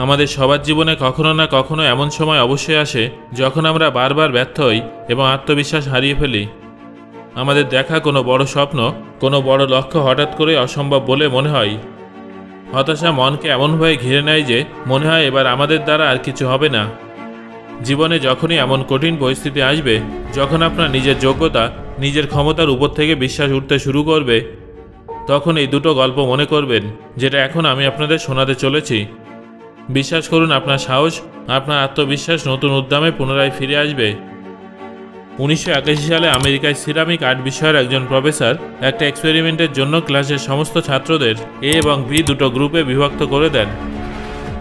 আমাদের সবার জীবনে কখনো না কখনো এমন সময় অবশ্যই আসে যখন আমরা বারবার ব্যর্থ হই এবং আত্মবিশ্বাস হারিয়ে ফেলি। আমাদের দেখা কোনো বড় স্বপ্ন, কোনো বড় লক্ষ্য হঠাৎ করে অসম্ভব বলে মনে হয়। হতাশা মনকে এমনভাবে ঘিরে নেয় যে মনে হয় এবার আমাদের দ্বারা আর কিছু হবে না। জীবনে যখনই এমন কঠিন পরিস্থিতি আসবে, যখন আপনার নিজের যোগ্যতা, নিজের ক্ষমতার উপর থেকে বিশ্বাস উঠতে শুরু করবে, তখন এই দুটো গল্প মনে করবেন, যেটা এখন আমি আপনাদের শোনাতে চলেছি। বিশ্বাস করুন, আপনার সাহস, আপনার আত্মবিশ্বাস নতুন উদ্যমে পুনরায় ফিরে আসবে। 1981 সালে আমেরিকায় সিরামিক আর্ট বিষয়ের একজন প্রফেসর একটা এক্সপেরিমেন্টের জন্য ক্লাসের সমস্ত ছাত্রদের এ এবং বি দুটো গ্রুপে বিভক্ত করে দেন।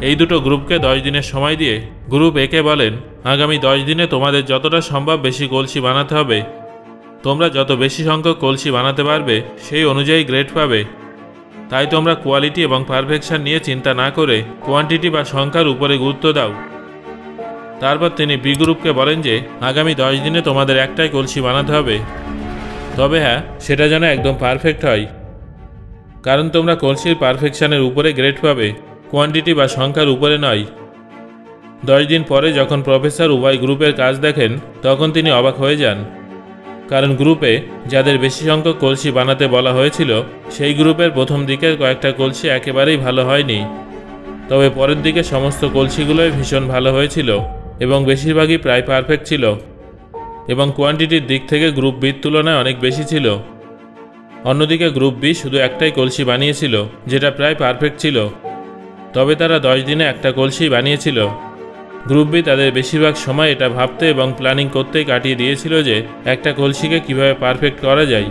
এই দুটো গ্রুপকে 10 দিনের সময় দিয়ে গ্রুপ একে বলেন, আগামী 10 দিনে তোমাদের যতটা সম্ভব বেশি কলসি বানাতে হবে। তোমরা যত বেশি সংখ্যক কলসি বানাতে পারবে সেই অনুযায়ী গ্রেড পাবে। তাই তোমরা কোয়ালিটি এবং পারফেকশন নিয়ে চিন্তা না করে কোয়ান্টিটি বা সংখ্যার উপরে গুরুত্ব দাও। তারপর তিনি বি গ্রুপকে বলেন যে আগামী 10 দিনে তোমাদের একটাই কলসি বানাতে হবে, তবে হ্যাঁ, সেটা যেন একদম পারফেক্ট হয়, কারণ তোমরা কলসির পারফেকশনের উপরে গ্রেড পাবে, কোয়ান্টিটি বা সংখ্যার উপরে নয়। 10 দিন পরে যখন প্রফেসর উভয় গ্রুপের কাজ দেখেন, তখন তিনি অবাক হয়ে যান, কারণ গ্রুপে যাদের বেশি সংখ্যক কলসি বানাতে বলা হয়েছিল সেই গ্রুপের প্রথম দিকের কয়েকটা কলসি একেবারেই ভালো হয়নি, তবে পরের দিকে সমস্ত কলসিগুলোই ভীষণ ভালো হয়েছিল এবং বেশিরভাগই প্রায় পারফেক্ট ছিল, এবং কোয়ান্টিটির দিক থেকে গ্রুপ বির তুলনায় অনেক বেশি ছিল। অন্যদিকে গ্রুপ বি শুধু একটাই কলসি বানিয়েছিল, যেটা প্রায় পারফেক্ট ছিল, তবে তারা 10 দিনে একটা কলসি বানিয়েছিল। গ্রুপ বি তাদের বেশিরভাগ সময় এটা ভাবতে এবং প্ল্যানিং করতেই কাটিয়ে দিয়েছিল যে একটা কলসিকে কিভাবে পারফেক্ট করা যায়।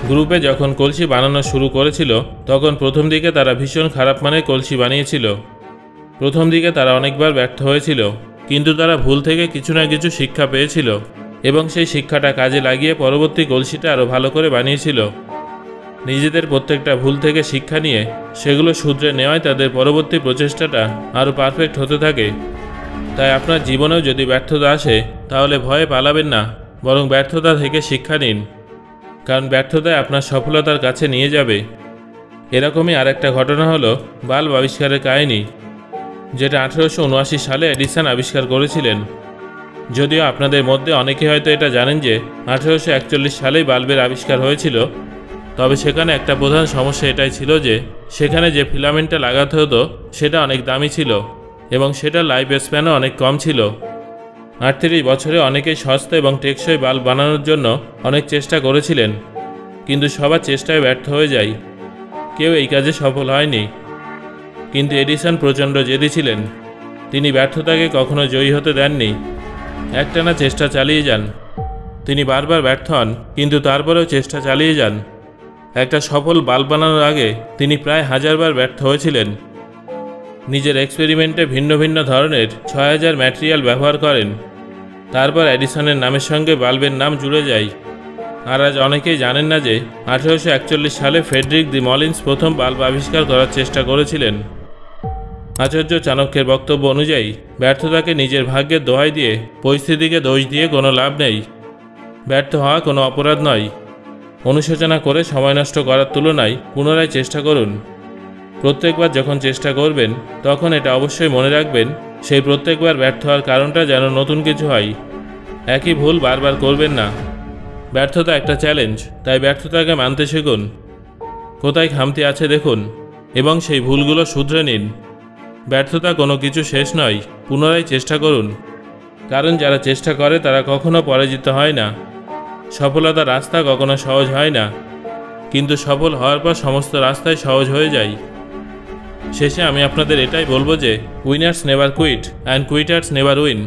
গ্রুপে যখন কলসি বানানো শুরু করেছিল, তখন প্রথম দিকে তারা ভীষণ খারাপ মানের কলসি বানিয়েছিল। প্রথম দিকে তারা অনেকবার ব্যর্থ হয়েছিল, কিন্তু তারা ভুল থেকে কিছু না কিছু শিক্ষা পেয়েছিল এবং সেই শিক্ষাটা কাজে লাগিয়ে পরবর্তী কলসিটা আরও ভালো করে বানিয়েছিল। নিজেদের প্রত্যেকটা ভুল থেকে শিক্ষা নিয়ে সেগুলো শুধরে নেওয়ায় তাদের পরবর্তী প্রচেষ্টাটা আরও পারফেক্ট হতে থাকে। তাই আপনার জীবনেও যদি ব্যর্থতা আসে, তাহলে ভয়ে পালাবেন না, বরং ব্যর্থতা থেকে শিক্ষা নিন, কারণ ব্যর্থতায় আপনার সফলতার কাছে নিয়ে যাবে। এরকমই আরেকটা ঘটনা হলো বাল্ব আবিষ্কারের কাহিনী, যেটা 1879 সালে এডিসন আবিষ্কার করেছিলেন। যদিও আপনাদের মধ্যে অনেকে হয়তো এটা জানেন যে 1841 সালেই বাল্বের আবিষ্কার হয়েছিল, তবে সেখানে একটা প্রধান সমস্যা এটাই ছিল যে সেখানে যে ফিলামেন্টটা লাগাতে হতো সেটা অনেক দামি ছিল এবং সেটার লাইফ স্প্যানও অনেক কম ছিল। 38 বছরে অনেকেই সস্তা এবং টেকসই বাল্ব বানানোর জন্য অনেক চেষ্টা করেছিলেন, কিন্তু সবার চেষ্টায় ব্যর্থ হয়ে যায়, কেউ এই কাজে সফল হয়নি। কিন্তু এডিসন প্রচণ্ড জেদি ছিলেন, তিনি ব্যর্থতাকে কখনো জয়ী হতে দেননি, একটানা চেষ্টা চালিয়ে যান। তিনি বারবার ব্যর্থ হন, কিন্তু তারপরেও চেষ্টা চালিয়ে যান। একটা সফল বাল্ব বানানোর আগে তিনি প্রায় 1000 বার ব্যর্থ হয়েছিলেন। নিজের এক্সপেরিমেন্টে ভিন্ন ভিন্ন ধরনের 6000 ম্যাটেরিয়াল ব্যবহার করেন। তারপর এডিসনের নামের সঙ্গে বাল্বের নাম জুড়ে যায়। আর আজ অনেকেই জানেন না যে 1841 সালে ফ্রেডরিক দি মলিন্স প্রথম বাল্ব আবিষ্কার করার চেষ্টা করেছিলেন। আচার্য চাণক্যের বক্তব্য অনুযায়ী ব্যর্থতাকে নিজের ভাগ্যের দোহাই দিয়ে পরিস্থিতিকে দোষ দিয়ে কোনো লাভ নেই। ব্যর্থ হওয়া কোনো অপরাধ নয়। অনুশোচনা করে সময় নষ্ট করার তুলনায় পুনরায় চেষ্টা করুন। প্রত্যেকবার যখন চেষ্টা করবেন, তখন এটা অবশ্যই মনে রাখবেন সেই প্রত্যেকবার ব্যর্থ হওয়ার কারণটা যেন নতুন কিছু হয়। একই ভুল বারবার করবেন না। ব্যর্থতা একটা চ্যালেঞ্জ, তাই ব্যর্থতাকে মানতে শিখুন। কোথায় খামতি আছে দেখুন এবং সেই ভুলগুলো শুধরে নিন। ব্যর্থতা কোনো কিছু শেষ নয়, পুনরায় চেষ্টা করুন, কারণ যারা চেষ্টা করে তারা কখনো পরাজিত হয় না। সফলতার রাস্তা কখনো সহজ হয় না, কিন্তু সফল হওয়ার পর সমস্ত রাস্তাই সহজ হয়ে যায়। শেষে আমি আপনাদের এটাই বলবো যে winners never quit and quitters never win.